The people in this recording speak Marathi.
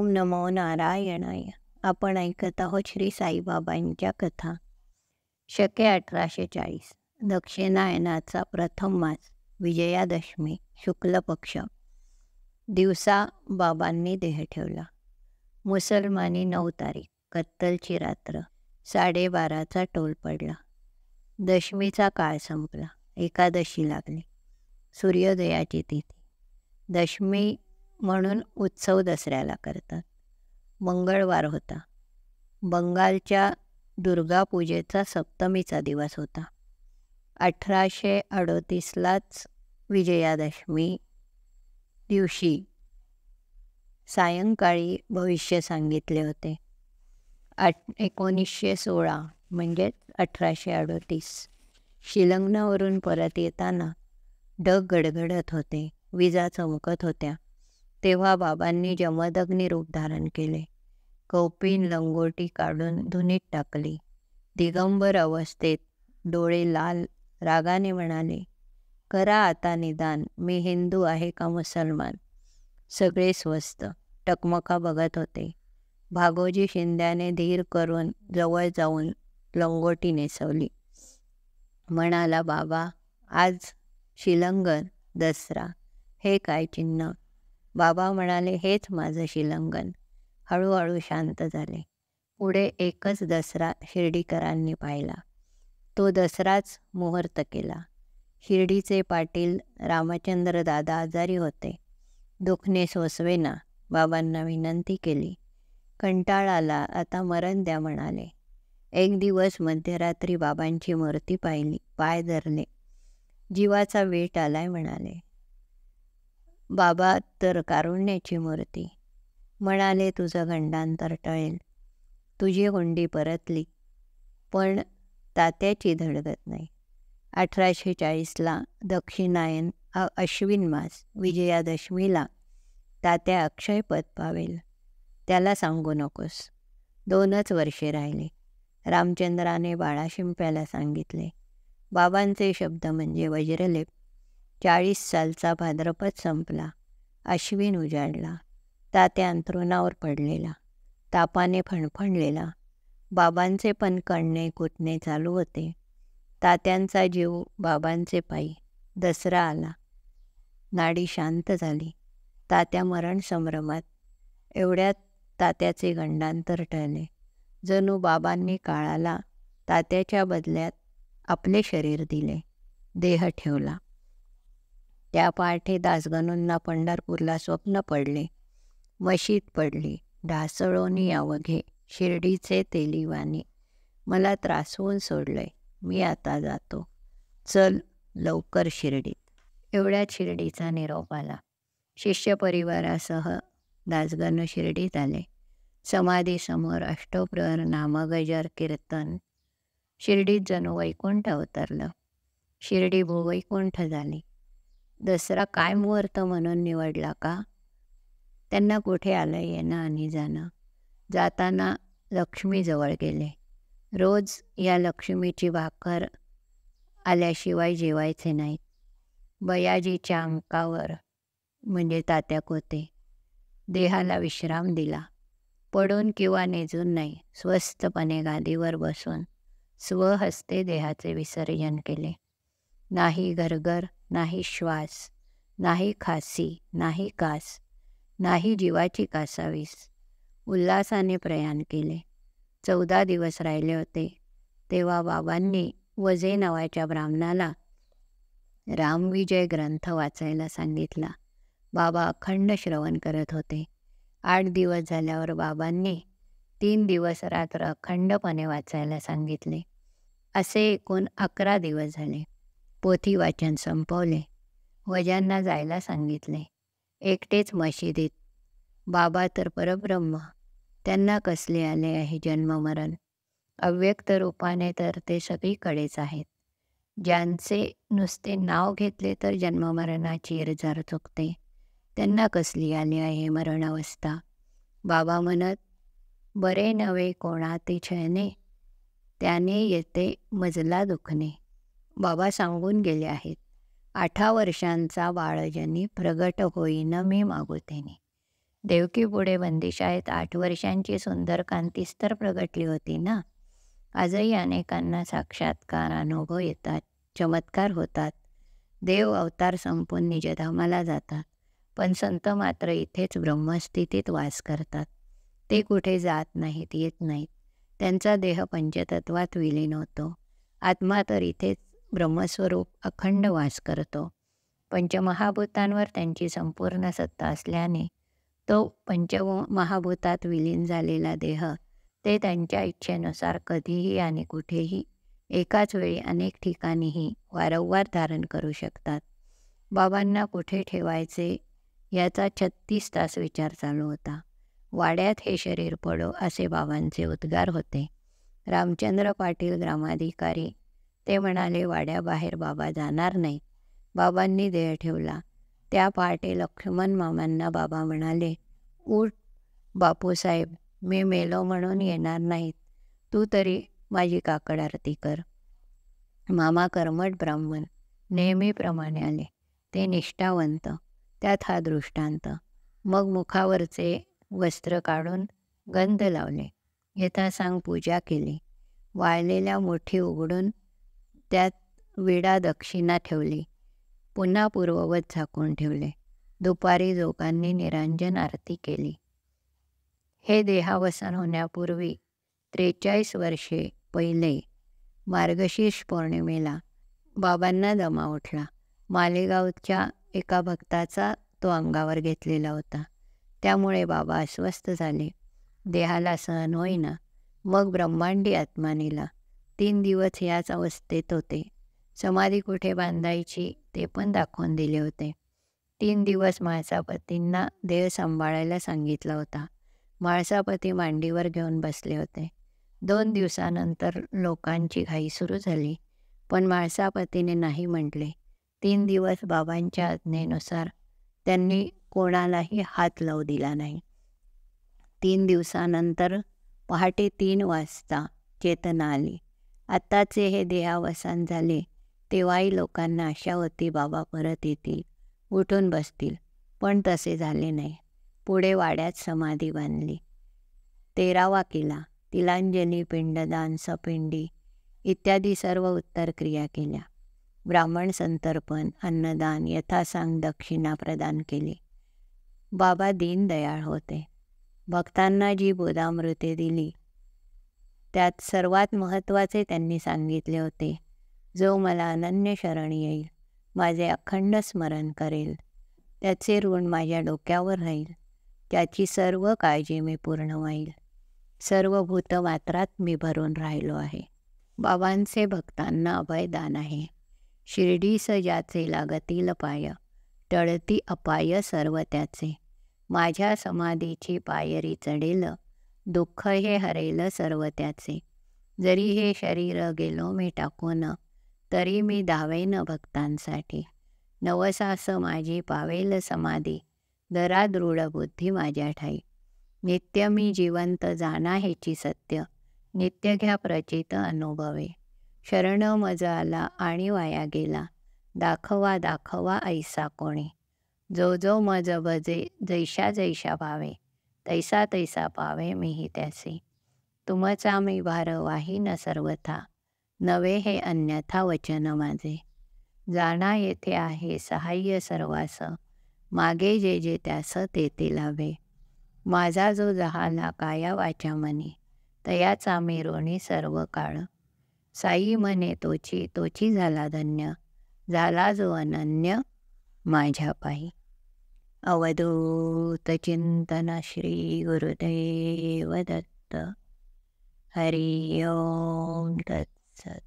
ओम नमो नारायणाय. आपण ऐकत आहोत श्री साईबाबांच्या कथा. शके 1840. दक्षिणायनाचा प्रथम मास, विजयादशमी, शुक्ल पक्ष. दिवसा बाबांनी देह ठेवला. मुसलमानी 9 तारीख, कत्तलची रात्र. 12:30चा टोल पडला. दशमीचा काळ संपला. एकादशी लागली. सूर्योदयाची तिथी. दशमी म्हणून उत्सव दसऱ्याला करतात. मंगळवार होता. बंगालच्या दुर्गापूजेचा सप्तमीचा दिवस होता. 1838लाच विजयादशमी दिवशी सायंकाळी भविष्य सांगितले होते. 1916 म्हणजेच 1838. शिलंगणावरून परत येताना ढग गडगडत होते, विजा चमकत होत्या. तेव्हा बाबांनी जमदग्नी रूप धारण केले. कौपीन लंगोटी काढून धुनीत टाकली. दिगंबर अवस्थेत डोळे लाल रागाने म्हणाले, करा आता निदान, मी हिंदू आहे का मुसलमान. सगळे स्वस्थ टकमका बघत होते. भागोजी शिंद्याने धीर करून जवळ जाऊन लंगोटी नेसवली. म्हणाला, बाबा आज शिलंगण, दसरा, हे काय चिन्ह. बाबा म्हणाले, हेच माझं शिलंगण. हळूहळू शांत झाले. पुढे एकच दसरा शिर्डीकरांनी पाहिला. तो दसराच मुहूर्त केला. शिर्डीचे पाटील रामचंद्र दादा आजारी होते. दुखणे सोसवेना. बाबांना विनंती केली. कंटाळा आला, आता मरण द्या म्हणाले. एक दिवस मध्यरात्री बाबांची मूर्ती पाहिली. पाय धरले. जीवाचा वेट आलाय म्हणाले. बाबा तर कारुण्याची मूर्ती. म्हणाले, तुझं गंडांतर टळेल. तुझी हुंडी परतली, पण तात्याची धडगत नाही. 1840ला दक्षिणायन अश्विन मास, विजयादशमीला तात्या अक्षयपद पावेल. त्याला सांगू नकोस. 2च वर्षे राहिले. रामचंद्राने बाळाशिंप्याला सांगितले. बाबांचे शब्द म्हणजे वज्रलेप. 40 सालचा भाद्रपद संपला. अश्विन उजाडला. तात्या अंथरुणावर पडलेला, तापाने फणफणलेला. बाबांचे पण कणणे कुटणे चालू होते. तात्यांचा जीव बाबांचे पायी. दसरा आला. नाडी शांत झाली. तात्या मरण संभ्रमात. एवढ्यात तात्याचे गंडांतर टळले. जणू बाबांनी काळाला तात्याच्या बदल्यात आपले शरीर दिले. देह ठेवला. त्या पाठी दासगणूंना पंढरपूरला स्वप्न पडले. मशीद पडली. ढासळोनी अवघे शिर्डीचे तेलिवानी. मला त्रासवून सोडलंय. मी आता जातो. चल लवकर शिर्डीत. एवढ्यात शिर्डीचा निरोप आला. शिष्य परिवारासह दासगण शिर्डीत आले. समाधीसमोर अष्टप्रहर नामगजर कीर्तन. शिर्डीत जणू वैकुंठ अवतरलं. शिर्डी भूवैकुंठ झाली. दसरा काय मुहूर्त म्हणून निवडला का? त्यांना कुठे आलं येणं आणि जाणं. जाताना लक्ष्मी जवळ गेले. रोज या लक्ष्मीची भाकर आल्याशिवाय जेवायचे नाहीत. बयाजीच्या अंकावर म्हणजे तात्या कोते देहाला विश्राम दिला. पडून किंवा नेजून नाही, स्वस्थपणे गादीवर बसून स्वहस्ते देहाचे विसर्जन केले. नाही घरघर, नाही श्वास, नाही खासी, नाही कास, नाही जीवाची कासावीस. उल्हासाने प्रयाण केले. 14 दिवस राहिले होते. तेव्हा बाबांनी वजे नावाच्या ब्राह्मणाला रामविजय ग्रंथ वाचायला सांगितला. बाबा अखंड श्रवण करत होते. 8 दिवस झाल्यावर बाबांनी 3 दिवस रात्र अखंडपणे वाचायला सांगितले. असे एकूण 11 दिवस झाले. पोथी वाचन संपवले. वजांना जायला सांगितले. एकटेच मशिदीत. बाबा तर परब्रह्म. त्यांना कसले आले आहे जन्ममरण. अव्यक्त रूपाने तर ते सगळीकडेच आहेत. ज्यांचे नुसते नाव घेतले तर जन्ममरणाची इरजार चुकते, त्यांना कसली आली आहे मरणावस्था. बाबा म्हणत, बरे नव्हे कोणाते छळणे, त्याने येते मजला दुखणे. बाबा सांगून गेले आहेत. 8 वर्षांचा बाळजनी प्रगट होईन मी मागुतेने. देवकीपुढे बंदीशाळेत 8 वर्षांची सुंदर कांतीच तर प्रगटली होती ना. आजही अनेकांना साक्षात्कार अनुभव येतात, चमत्कार होतात. देव अवतार संपून निजधामाला जातात. पण संत मात्र इथेच ब्रह्मस्थितीत वास करतात. ते कुठे जात नाहीत, येत नाहीत. त्यांचा देह पंचतत्वात विलीन होतो. आत्मा तर इथेच ब्रह्मस्वरूप अखंड वास करतो. पंचमहाभूतांवर त्यांची संपूर्ण सत्ता असल्याने तो पंचमहाभूतात विलीन झालेला देह ते त्यांच्या इच्छेनुसार कधीही आणि कुठेही एकाच वेळी अनेक ठिकाणीही वारंवार धारण करू शकतात. बाबांना कुठे ठेवायचे याचा 36 तास विचार चालू होता. वाड्यात हे शरीर पडो असे बाबांचे उद्गार होते. रामचंद्र पाटील ग्रामाधिकारी ते म्हणाले, वाड्याबाहेर बाबा जाणार नाही. बाबांनी देह ठेवला. त्या पहाटे लक्ष्मण मामांना बाबा म्हणाले, उठ बापूसाहेब, मी मेलो म्हणून येणार नाहीत. तू तरी माझी काकड आरती कर. मामा कर्मठ ब्राह्मण नेहमीप्रमाणे आले. ते निष्ठावंत, त्यात हा दृष्टांत. मग मुखावरचे वस्त्र काढून गंध लावले. यथासांग पूजा केली. वाळलेल्या मुठी उघडून त्यात विडा दक्षिणा ठेवली. पुन्हा पूर्ववत झाकून ठेवले. दुपारी जोगांनी निरांजन आरती केली. हे देहावसान होण्यापूर्वी 43 वर्षे पहिले मार्गशीर्ष पौर्णिमेला बाबांना दमा उठला. मालेगावच्या एका भक्ताचा तो अंगावर घेतलेला होता. त्यामुळे बाबा अस्वस्थ झाले. देहाला सहन होईना. मग ब्रह्मांडी आत्मा नेला. 3 दिवस याच अवस्थेत होते. समाधी कुठे बांधायची ते पण दाखवून दिले होते. 3 दिवस म्हाळसापतींना देह सांभाळायला सांगितला होता. म्हाळसापती मांडीवर घेऊन बसले होते. 2 दिवसानंतर लोकांची घाई सुरू झाली. पण म्हाळसापतीने नाही म्हटले. 3 दिवस बाबांच्या आज्ञेनुसार त्यांनी कोणालाही हात लावू दिला नाही. 3 दिवसानंतर पहाटे 3 वाजता चेतना आली. आत्ताचे हे देहावसान झाले तेव्हाही लोकांना आशा होती बाबा परत येतील, उठून बसतील. पण तसे झाले नाही. पुढे वाड्यात समाधी बांधली. 13वा केला. तिलांजली, पिंडदान, सपिंडी इत्यादी सर्व उत्तर क्रिया केल्या. ब्राह्मण संतर्पण, अन्नदान, यथासांग दक्षिणा प्रदान केली. बाबा दीनदयाळ होते. भक्तांना जी बोधामृते दिली त्यात सर्वात महत्त्वाचे त्यांनी सांगितले होते, जो मला अनन्य शरण येईल, माझे अखंड स्मरण करेल, त्याचे ऋण माझ्या डोक्यावर राहील, त्याची सर्व काळजी मी पूर्ण होईल. सर्व भूतमात्रात मी भरून राहिलो आहे. बाबांचे भक्तांना अभयदान आहे. शिर्डीस ज्याचे लागतील पाय, टळती अपाय सर्व त्याचे. माझ्या समाधीची पायरी चढेल, दुःख हे हरेल सर्व त्याचे. जरी हे शरीर गेलो मी टाकून, तरी मी धावेन भक्तांसाठी. नवसास माझी पावेल समाधी, दरा दृढ बुद्धी माझ्या ठाई. नित्य मी जिवंत जाणा हेची सत्य, नित्य घ्या प्रचित अनुभवे. शरण मज आला आणि वाया गेला, दाखवा दाखवा ऐसा कोणी. जो जो मज भजे जैशा जैशा भावे, तैसा तैसा पावे मीही त्याचे. तुमचा मी भार वाहीन सर्वथा, नवे हे अन्यथा वचन माझे. जाणा येथे आहे सहाय्य सर्वास, मागे जे जे त्यास ते ते लाभे. माझा जो जहाला काया वाचा मनी, तयाचा मी ऋणी सर्व काळ. साई म्हणे तोची तोची झाला धन्य, झाला जो अनन्य माझ्या पायी. अवधूत चिंतन श्री गुरुदेव दत्त. हरि ओम तत्सत.